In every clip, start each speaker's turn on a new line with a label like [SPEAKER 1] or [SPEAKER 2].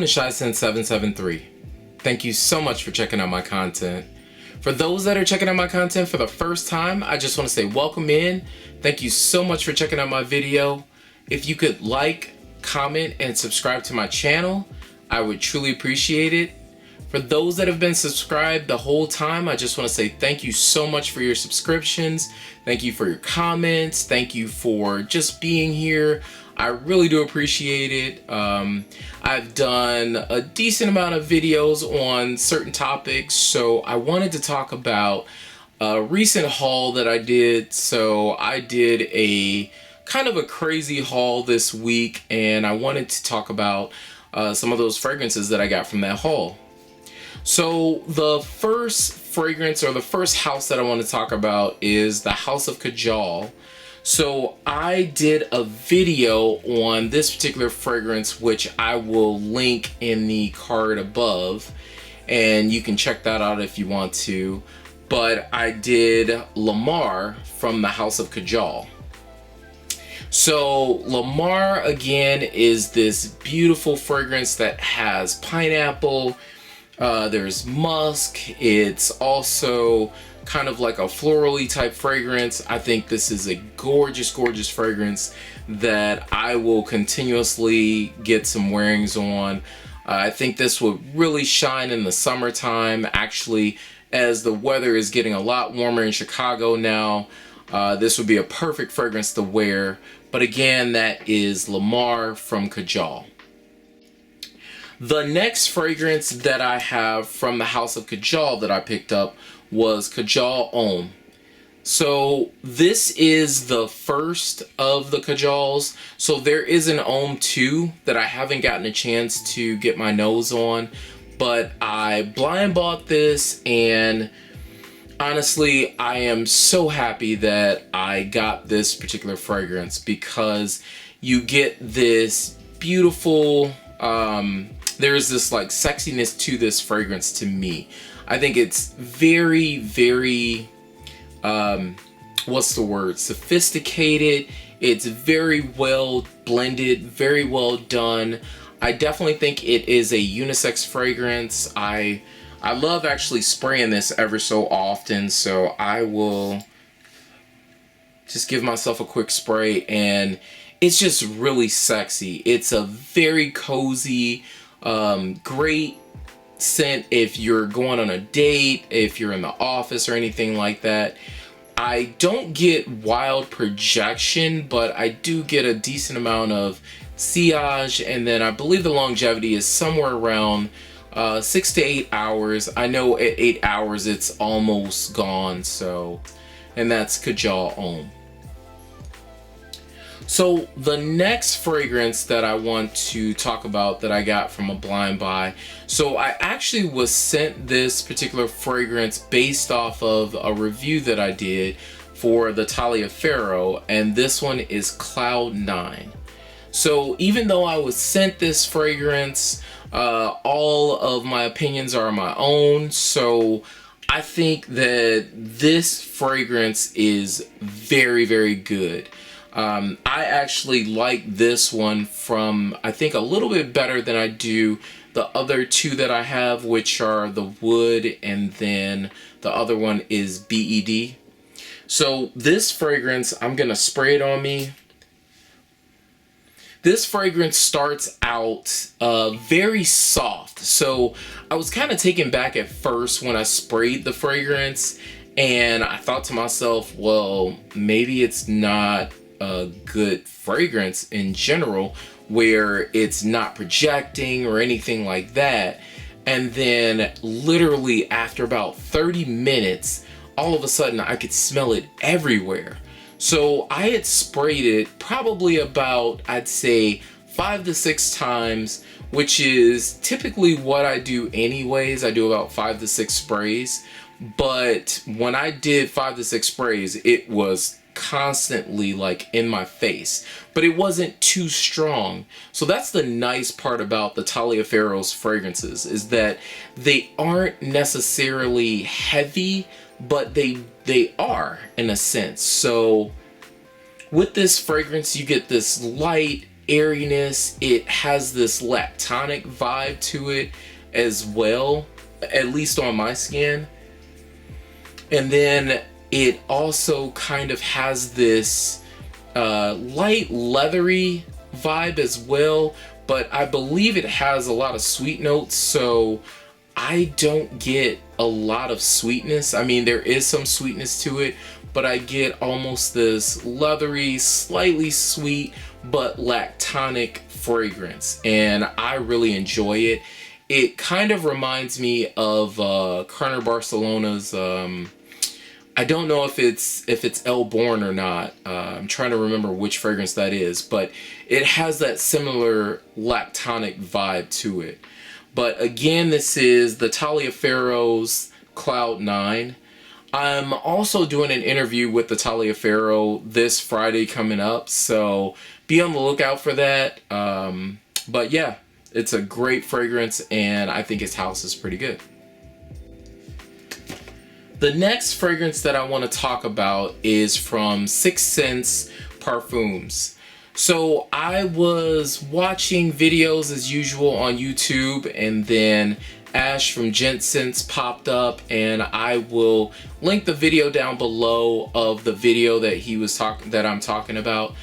[SPEAKER 1] is Shysen773. Thank you so much for checking out my content. For those that are checking out my content for the first time, I just want to say welcome in. Thank you so much for checking out my video. If you could like, comment, and subscribe to my channel, I would truly appreciate it. For those that have been subscribed the whole time, I just want to say thank you so much for your subscriptions. Thank you for your comments. Thank you for just being here. I really do appreciate it. I've done a decent amount of videos on certain topics, so I wanted to talk about a recent haul that I did. So I did a kind of a crazy haul this week, and I wanted to talk about some of those fragrances that I got from that haul. So the first fragrance, or the first house that I want to talk about, is the House of Kajal. So I did a video on this particular fragrance, which I will link in the card above, and you can check that out if you want to. But I did Lamar from the House of Kajal. So Lamar, again, is this beautiful fragrance that has pineapple, there's musk, it's also kind of like a florally type fragrance. I think this is a gorgeous, gorgeous fragrance that I will continuously get some wearings on. I think this would really shine in the summertime. Actually, as the weather is getting a lot warmer in Chicago now, this would be a perfect fragrance to wear. But again, that is Lamar from Kajal. The next fragrance that I have from the House of Kajal that I picked up was Kajal Homme. So this is the first of the Kajals. So there is an Homme 2 that I haven't gotten a chance to get my nose on, but I blind bought this, and honestly, I am so happy that I got this particular fragrance, because you get this beautiful, there's this like sexiness to this fragrance to me. I think it's very, very, what's the word? Sophisticated. It's very well blended, very well done. I definitely think it is a unisex fragrance. I love actually spraying this ever so often, so I will just give myself a quick spray, and it's just really sexy. It's a very cozy, great scent if you're going on a date, if you're in the office or anything like that. I don't get wild projection, but I do get a decent amount of sillage, and then I believe the longevity is somewhere around 6 to 8 hours. I know at 8 hours it's almost gone. So, and that's Kajal Homme. So the next fragrance that I want to talk about that I got from a blind buy. So I actually was sent this particular fragrance based off of a review that I did for the Taliaferro, and this one is Cloud 9. So even though I was sent this fragrance, all of my opinions are my own. So I think that this fragrance is very, very good. I actually like this one from, I think, a little bit better than I do the other two that I have, which are the Wood, and then the other one is BED. So this fragrance, I'm gonna spray it on me. This fragrance starts out very soft. So I was kind of taken back at first when I sprayed the fragrance, and I thought to myself, well, maybe it's not a good fragrance in general, where it's not projecting or anything like that. And then literally after about 30 minutes, all of a sudden I could smell it everywhere. So I had sprayed it probably about, I'd say, 5 to 6 times, which is typically what I do anyways. I do about 5 to 6 sprays. But when I did 5 to 6 sprays, it was constantly like in my face, but it wasn't too strong. So that's the nice part about the Taliaferro's fragrances, is that they aren't necessarily heavy, but they are in a sense. So with this fragrance, you get this light, airiness. It has this lactonic vibe to it as well, at least on my skin. And then it also kind of has this light leathery vibe as well, but I believe it has a lot of sweet notes, so I don't get a lot of sweetness. I mean, there is some sweetness to it, but I get almost this leathery, slightly sweet, but lactonic fragrance, and I really enjoy it. It kind of reminds me of Carner Barcelona's, I don't know if it's El Born or not. I'm trying to remember which fragrance that is, but it has that similar lactonic vibe to it. But again, this is the Taliaferro's Cloud 9. I'm also doing an interview with the Taliaferro this Friday coming up, so be on the lookout for that. But yeah, it's a great fragrance, and I think his house is pretty good. The next fragrance that I want to talk about is from 6 Sense Parfums. So I was watching videos as usual on YouTube, and then Ash from Gent Scents popped up, and I will link the video down below of the video that I'm talking about.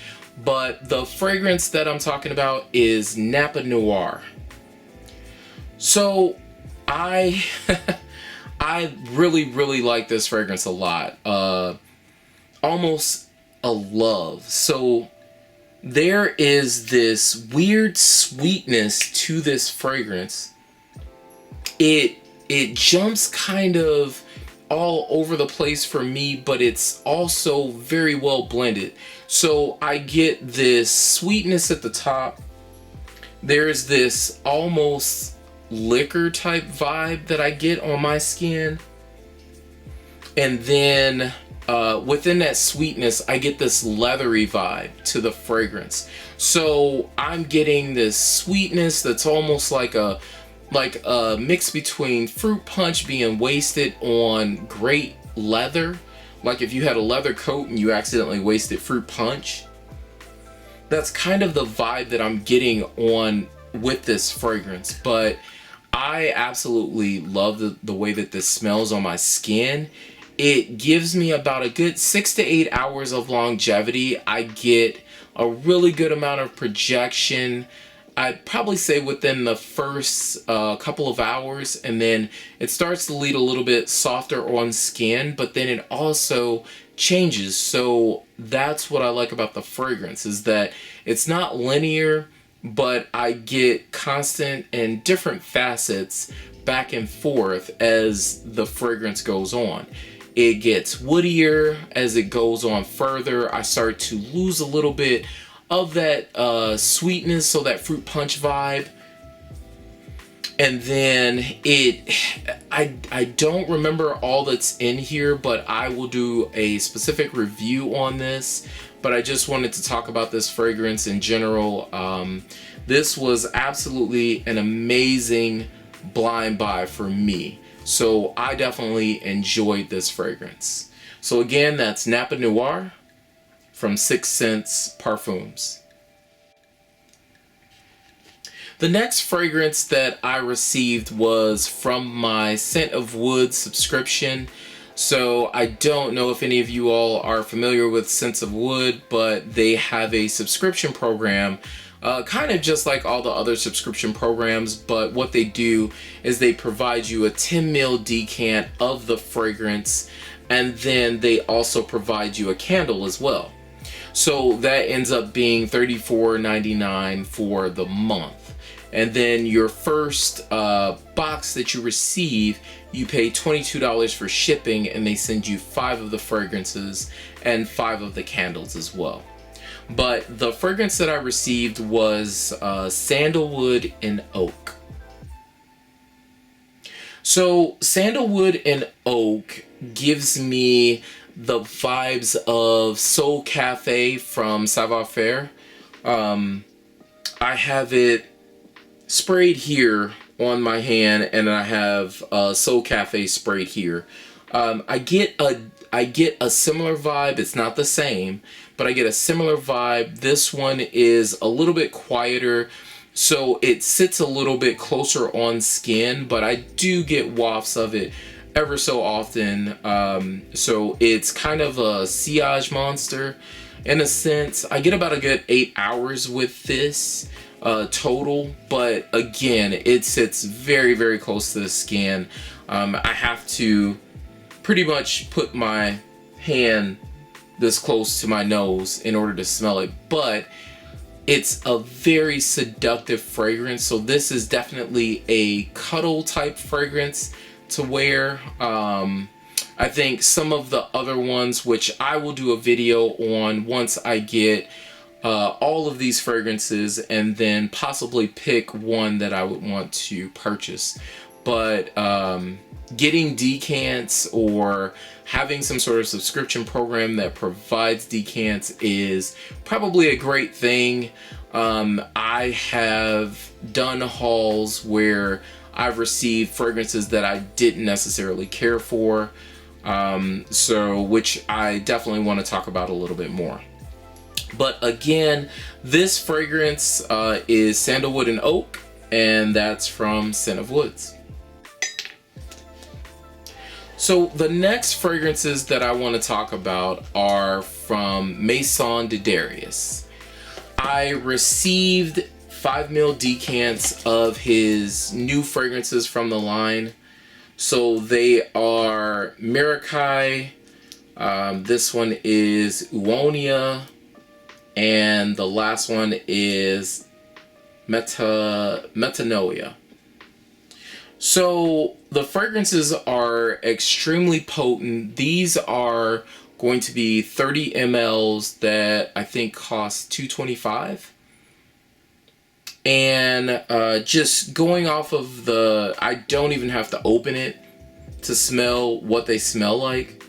[SPEAKER 1] But the fragrance that I'm talking about is Nappa Noir. So I really like this fragrance a lot. Almost a love. So there is this weird sweetness to this fragrance. It jumps kind of all over the place for me, but it's also very well blended. So I get this sweetness at the top. There's this almost liquor type vibe that I get on my skin, and then within that sweetness I get this leathery vibe to the fragrance. So I'm getting this sweetness that's almost like a mix between fruit punch being wasted on great leather, like if you had a leather coat and you accidentally wasted fruit punch. That's kind of the vibe that I'm getting on with this fragrance. But I absolutely love the way that this smells on my skin. It gives me about a good 6 to 8 hours of longevity. I get a really good amount of projection. I'd probably say within the first couple of hours, and then it starts to lead a little bit softer on skin, but then it also changes. So that's what I like about the fragrance, is that it's not linear, but I get constant and different facets back and forth as the fragrance goes on. It gets woodier as it goes on further. I start to lose a little bit of that sweetness, so that fruit punch vibe. And then I don't remember all that's in here, but I will do a specific review on this. But I just wanted to talk about this fragrance in general. This was absolutely an amazing blind buy for me. So I definitely enjoyed this fragrance. So again, that's Nappa Noir from 6 Sense Parfums. The next fragrance that I received was from my Scent of Wood subscription. So I don't know if any of you all are familiar with Scents of Wood, but they have a subscription program, kind of just like all the other subscription programs, but what they do is they provide you a 10 ml decant of the fragrance, and then they also provide you a candle as well. So that ends up being $34.99 for the month. And then your first box that you receive, you pay $22 for shipping, and they send you 5 of the fragrances and 5 of the candles as well. But the fragrance that I received was Sandalwood and Oak. So Sandalwood and Oak gives me the vibes of Soul Cafe from Savoir Faire. I have it sprayed here on my hand, and I have Soul Cafe sprayed here. I get I get a similar vibe. It's not the same, but I get a similar vibe. This one is a little bit quieter, so it sits a little bit closer on skin, but I do get wafts of it ever so often. So it's kind of a sillage monster in a sense. I get about a good 8 hours with this total, but again, it sits very, very close to the skin. I have to pretty much put my hand this close to my nose in order to smell it, but it's a very seductive fragrance. So this is definitely a cuddle type fragrance to wear. I think some of the other ones, which I will do a video on once I get all of these fragrances, and then possibly pick one that I would want to purchase. But getting decants or having some sort of subscription program that provides decants is probably a great thing. I have done hauls where I've received fragrances that I didn't necessarily care for, which I definitely want to talk about a little bit more. But again, this fragrance is Sandalwood and Oak, and that's from Scent of Woods. So the next fragrances that I want to talk about are from Maison De Darius. I received 5 ml decants of his new fragrances from the line. So they are Mirakai, this one is Uonia, and the last one is Metanoia. So the fragrances are extremely potent. These are going to be 30 mLs that I think cost $225. And just going off of I don't even have to open it to smell what they smell like.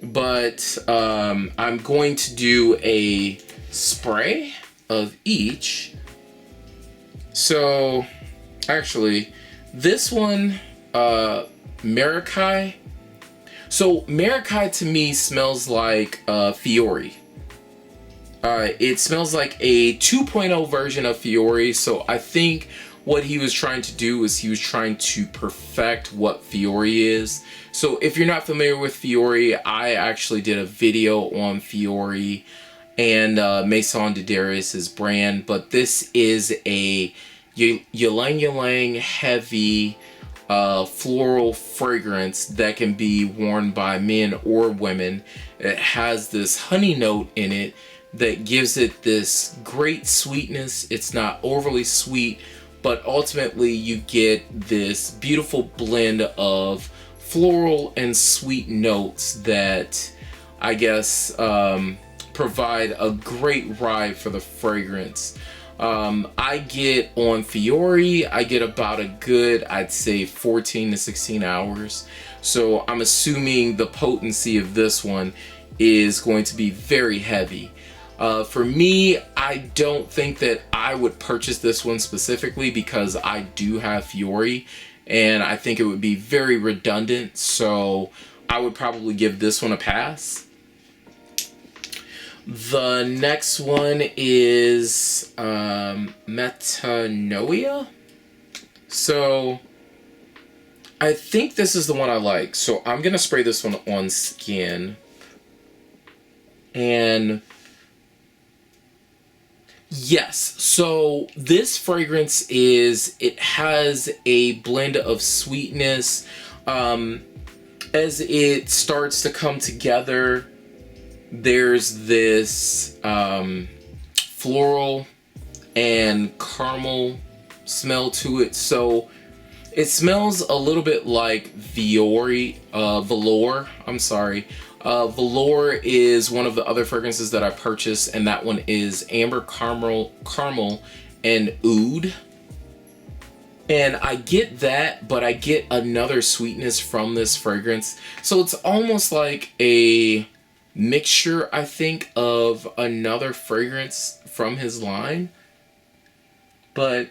[SPEAKER 1] But I'm going to do a spray of each. So actually, this one, Mirakai. So Mirakai to me smells like Fiori. It smells like a 2.0 version of Fiori. So I think what he was trying to do is he was trying to perfect what Fiori is. So if you're not familiar with Fiori, I actually did a video on Fiori and Maison De Darius' brand, but this is a ylang ylang heavy floral fragrance that can be worn by men or women. It has this honey note in it that gives it this great sweetness. It's not overly sweet, but ultimately you get this beautiful blend of floral and sweet notes that I guess provide a great ride for the fragrance. I get on Fiori, I get about a good, I'd say 14 to 16 hours. So I'm assuming the potency of this one is going to be very heavy. For me, I don't think that I would purchase this one specifically because I do have Fiori and I think it would be very redundant. So I would probably give this one a pass. The next one is Metanoia. So I think this is the one I like. So I'm going to spray this one on skin. And yes, so this fragrance it has a blend of sweetness. As it starts to come together, there's this floral and caramel smell to it. So it smells a little bit like Velour. I'm sorry. Velour is one of the other fragrances that I purchased, and that one is Amber Caramel and Oud. And I get that, but I get another sweetness from this fragrance. So it's almost like a mixture, I think, of another fragrance from his line. But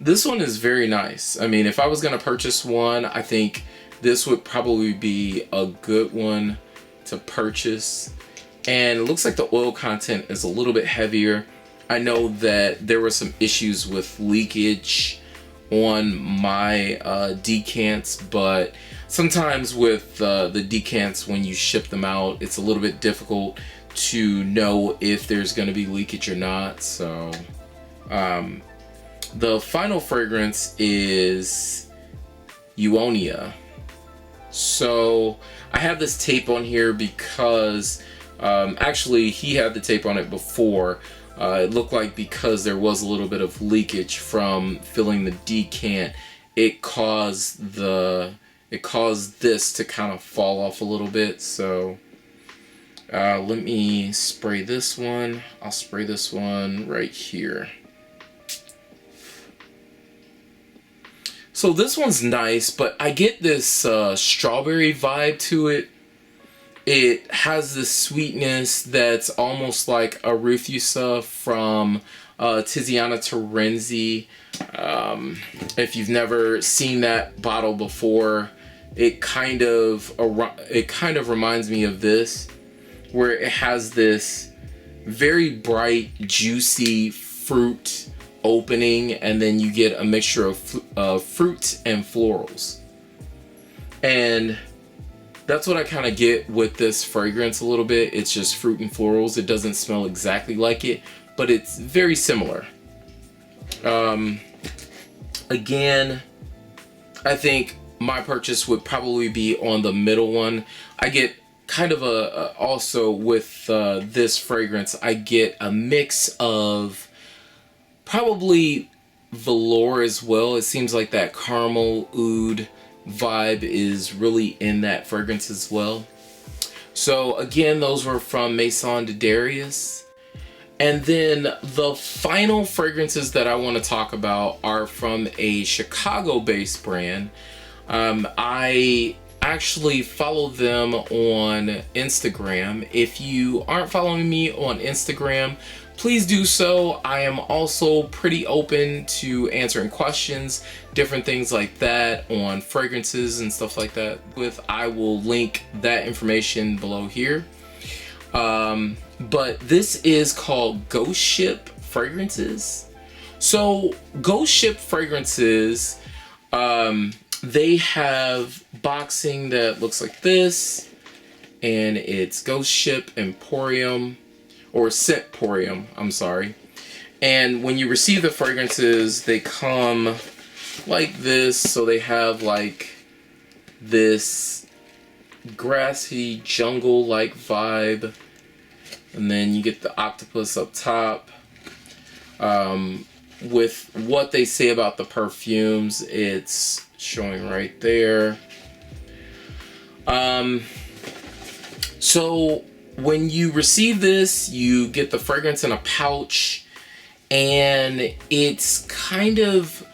[SPEAKER 1] this one is very nice. I mean, if I was going to purchase one, I think this would probably be a good one to purchase, and it looks like the oil content is a little bit heavier. I know that there were some issues with leakage on my decants, but sometimes with the decants, when you ship them out, it's a little bit difficult to know if there's going to be leakage or not. So the final fragrance is Uonia. So I have this tape on here because actually he had the tape on it before. It looked like because there was a little bit of leakage from filling the decant, it caused this to kind of fall off a little bit. So let me spray this one. I'll spray this one right here. So this one's nice, but I get this strawberry vibe to it. It has this sweetness that's almost like a Rufusa from Tiziana Terenzi. If you've never seen that bottle before, it kind of reminds me of this, where it has this very bright, juicy fruit opening, and then you get a mixture of fruit and florals. And that's what I kind of get with this fragrance a little bit. It's just fruit and florals. It doesn't smell exactly like it, but it's very similar. Again, I think my purchase would probably be on the middle one. I get kind of also with this fragrance, I get a mix of probably velour as well. It seems like that caramel oud vibe is really in that fragrance as well. So again, those were from Maison De Darius. And then the final fragrances that I want to talk about are from a Chicago-based brand. I actually follow them on Instagram. If you aren't following me on Instagram, please do so. I am also pretty open to answering questions, different things like that on fragrances and stuff like that. I will link that information below here. But this is called GhostShip Fragrances. So GhostShip Fragrances, they have boxing that looks like this, and it's GhostShip Emporium, or Scentporium, I'm sorry. And when you receive the fragrances, they come like this. So they have like this grassy jungle-like vibe, and then you get the octopus up top. With what they say about the perfumes, it's showing right there. So when you receive this, you get the fragrance in a pouch, and it's kind of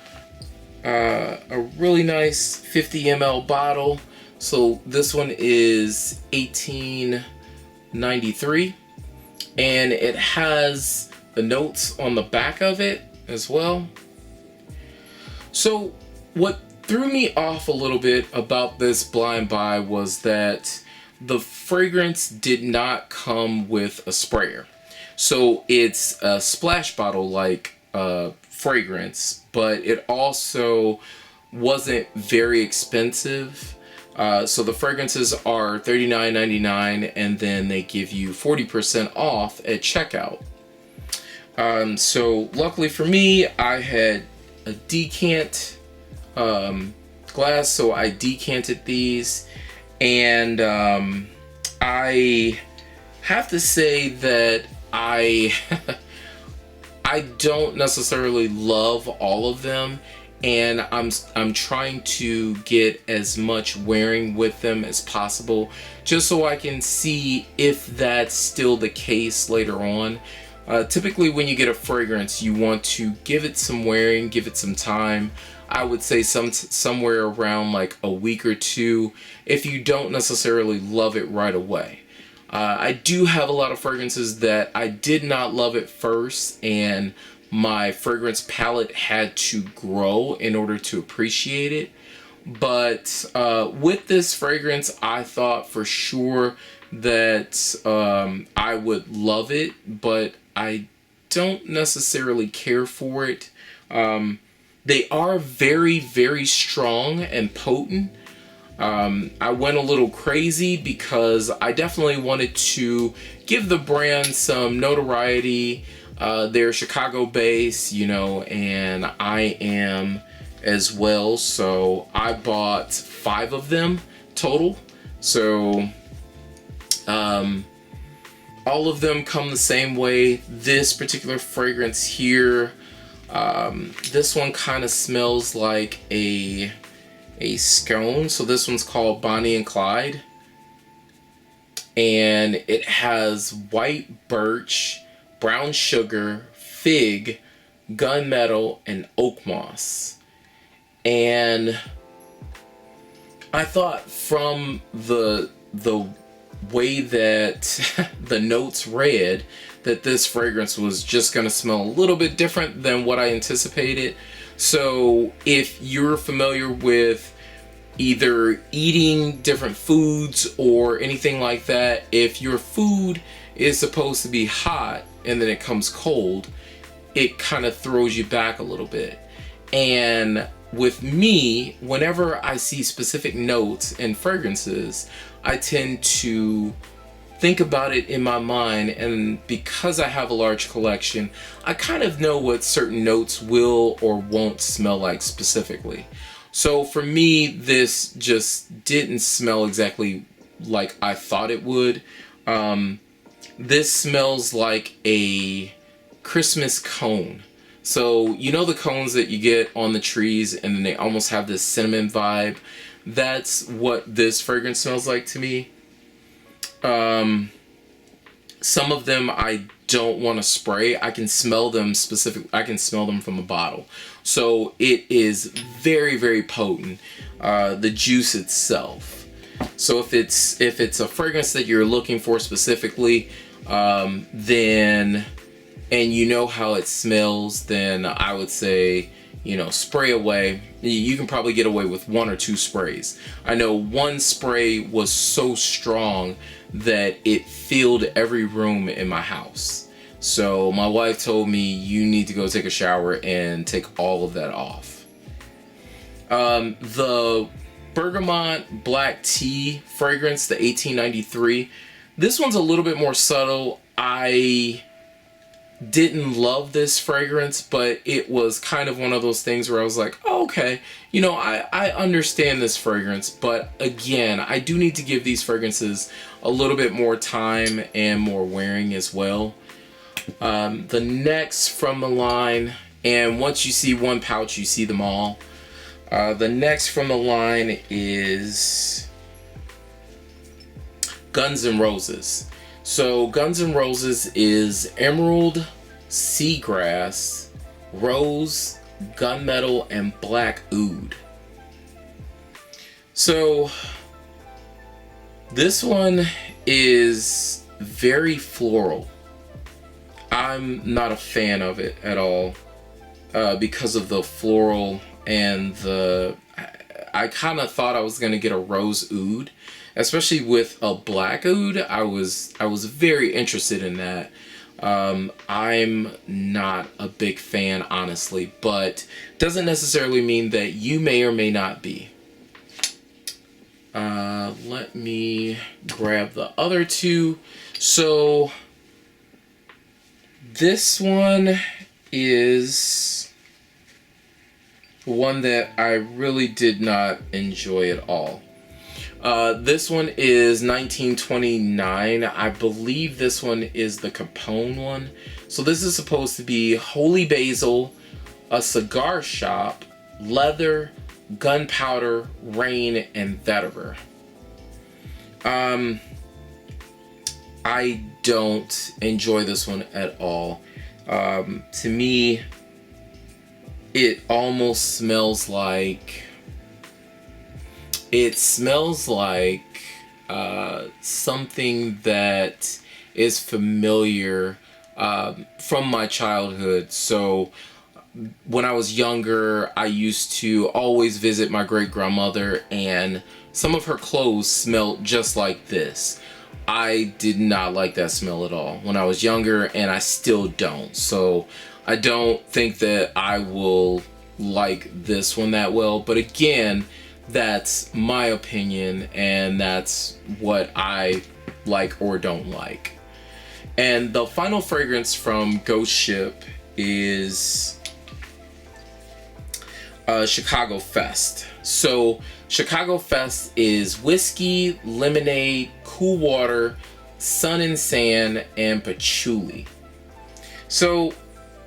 [SPEAKER 1] a really nice 50 ml bottle. So this one is $18.93, and it has the notes on the back of it as well. So what threw me off a little bit about this blind buy was that the fragrance did not come with a sprayer. So it's a splash bottle like fragrance, but it also wasn't very expensive. So the fragrances are $39.99, and then they give you 40% off at checkout. So luckily for me, I had a decant glass, so I decanted these. And I have to say that I don't necessarily love all of them, and I'm trying to get as much wearing with them as possible, just so I can see if that's still the case later on. Typically when you get a fragrance, you want to give it some wearing, give it some time. I would say somewhere around like a week or two, if you don't necessarily love it right away. I do have a lot of fragrances that I did not love at first, and my fragrance palette had to grow in order to appreciate it. But with this fragrance, I thought for sure that I would love it, but I don't necessarily care for it. They are very, very strong and potent. I went a little crazy because I definitely wanted to give the brand some notoriety. They're Chicago based, you know, and I am as well. So I bought 5 of them total. So all of them come the same way. This particular fragrance here, this one kind of smells like a scone. So this one's called Bonnie and Clyde, and it has white birch, brown sugar, fig, gunmetal, and oak moss. And I thought from the way that the notes read that this fragrance was just going to smell a little bit different than what I anticipated. So if you're familiar with either eating different foods or anything like that, if your food is supposed to be hot and then it comes cold, it kind of throws you back a little bit. And with me, whenever I see specific notes in fragrances, I tend to think about it in my mind, and because I have a large collection, I kind of know what certain notes will or won't smell like specifically. So for me, this just didn't smell exactly like I thought it would. This smells like a Christmas cone. So you know the cones that you get on the trees and then they almost have this cinnamon vibe? That's what this fragrance smells like to me. Some of them I don't want to spray. I can smell them I can smell them from a bottle. So it is very, very potent. The juice itself. So if it's a fragrance that you're looking for specifically, then, and you know how it smells, then I would say, you know, spray away. You can probably get away with 1 or 2 sprays. I know one spray was so strong that it filled every room in my house. So my wife told me, you need to go take a shower and take all of that off. The Bergamot Black Tea fragrance, the 1893, this one's a little bit more subtle. I didn't love this fragrance, but it was kind of one of those things where I was like, oh, okay, you know, I understand this fragrance, but again, I do need to give these fragrances a little bit more time and more wearing as well. The next from the line, and once you see one pouch, you see them all. The next from the line is Guns N' Roses. So Guns N' Roses is emerald, seagrass, rose, gunmetal, and black oud. So this one is very floral. I'm not a fan of it at all because of the floral and I kind of thought I was gonna get a rose oud, especially with a black oud. I was very interested in that. I'm not a big fan, honestly, but doesn't necessarily mean that you may or may not be. Let me grab the other 2. So this one is one that I really did not enjoy at all. This one is 1929. I believe this one is the Capone one. So this is supposed to be holy basil, a cigar shop, leather, gunpowder, rain, and vetiver. I don't enjoy this one at all. To me, it almost smells like something that is familiar from my childhood. So when I was younger, I used to always visit my great grandmother, and some of her clothes smelled just like this. I did not like that smell at all when I was younger, and I still don't. So I don't think that I will like this one that well. But again, that's my opinion, and that's what I like or don't like. And the final fragrance from GhostShip is Chicago Fest. So Chicago Fest is whiskey, lemonade, cool water, sun and sand, and patchouli. So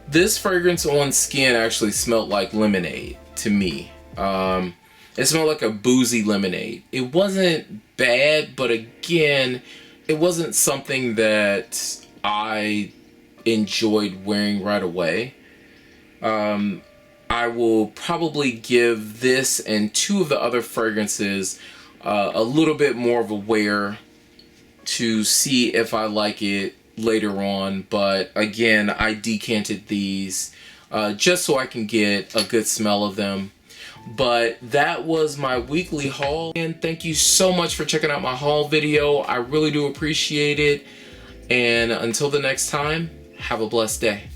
[SPEAKER 1] this fragrance on skin actually smelled like lemonade to me. It smelled like a boozy lemonade. It wasn't bad, but again, it wasn't something that I enjoyed wearing right away. I will probably give this and two of the other fragrances a little bit more of a wear to see if I like it later on. But again, I decanted these just so I can get a good smell of them. But that was my weekly haul, and thank you so much for checking out my haul video. I really do appreciate it. And until the next time, have a blessed day.